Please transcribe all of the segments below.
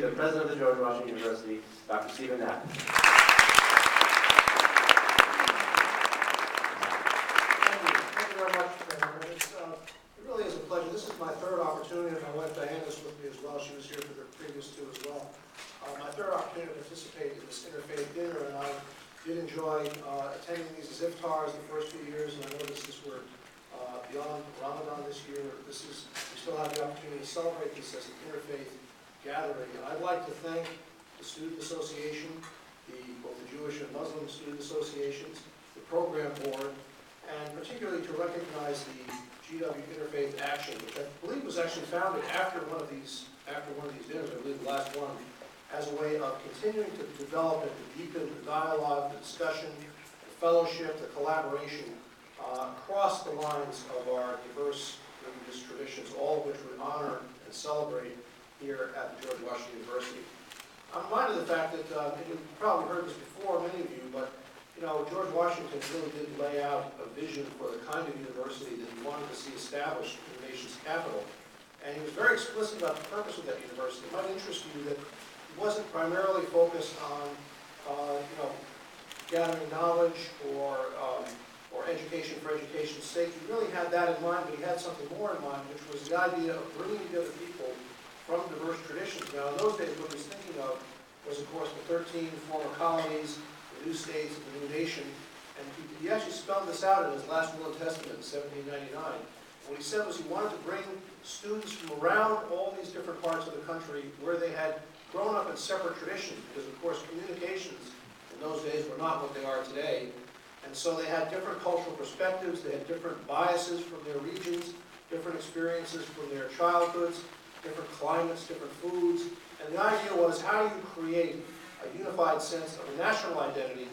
the President of the George Washington University, Dr. Stephen Knapp. Thank you very much, President. It really is a pleasure. This is my third opportunity, and my wife Diana is with me as well. She was here for the previous two as well. My third opportunity to participate in this Interfaith Dinner, and I did enjoy attending these as iftars the first few years, and I noticed this were beyond Ramadan this year. We still have the opportunity to celebrate this as an interfaith gathering. And I'd like to thank the Student Association, both the Jewish and Muslim Student Associations, the Program Board, and particularly to recognize the GW Interfaith Action, which I believe was actually founded after one of these dinners, I believe the last one, as a way of continuing to develop and to deepen the dialogue, the discussion, the fellowship, the collaboration across the lines of our diverse religious traditions, all of which we honor and celebrate here at the George Washington University. I'm reminded of the fact that, and you've probably heard this before, many of you, but George Washington really did lay out a vision for the kind of university that he wanted to see established in the nation's capital. And he was very explicit about the purpose of that university. It might interest you that he wasn't primarily focused on, gathering knowledge or education for education's sake. He really had that in mind, but he had something more in mind, which was the idea of bringing together people from diverse traditions. Now, in those days, what he was thinking of was, of course, the 13 former colonies, the new states, and the new nation. And he actually spelled this out in his last will and testament in 1799. What he said was he wanted to bring students from around all these different parts of the country where they had grown up in separate traditions, because, of course, communications in those days were not what they are today. And so they had different cultural perspectives, they had different biases from their regions, different experiences from their childhoods, different climates, different foods. And the idea was, how do you create a unified sense of a national identity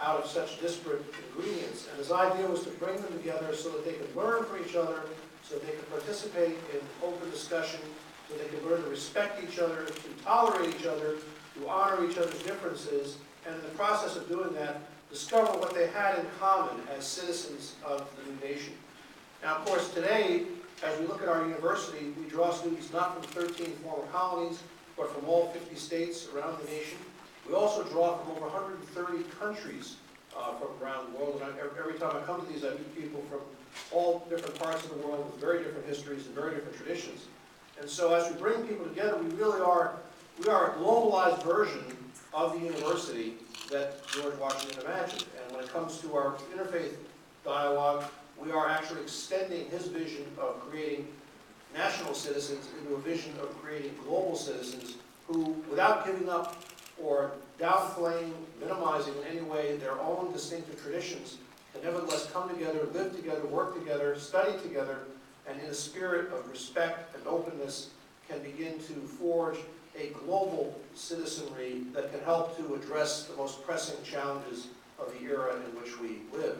out of such disparate ingredients? And his idea was to bring them together so that they could learn from each other, so that they could participate in open discussion, so they could learn to respect each other, to tolerate each other, to honor each other's differences, and in the process of doing that, discover what they had in common as citizens of the new nation. Now, of course, today, as we look at our university, we draw students not from 13 former colonies, but from all 50 states around the nation. We also draw from over 130 countries from around the world. And every time I come to these, I meet people from all different parts of the world with very different histories and very different traditions. And so as we bring people together, we are a globalized version of the university that George Washington imagined. And when it comes to our interfaith dialogue, we are actually extending his vision of creating national citizens into a vision of creating global citizens who, without giving up or downplaying, minimizing in any way their own distinctive traditions, can nevertheless come together, live together, work together, study together, and in a spirit of respect and openness can begin to forge a global citizenry that can help to address the most pressing challenges of the era in which we live.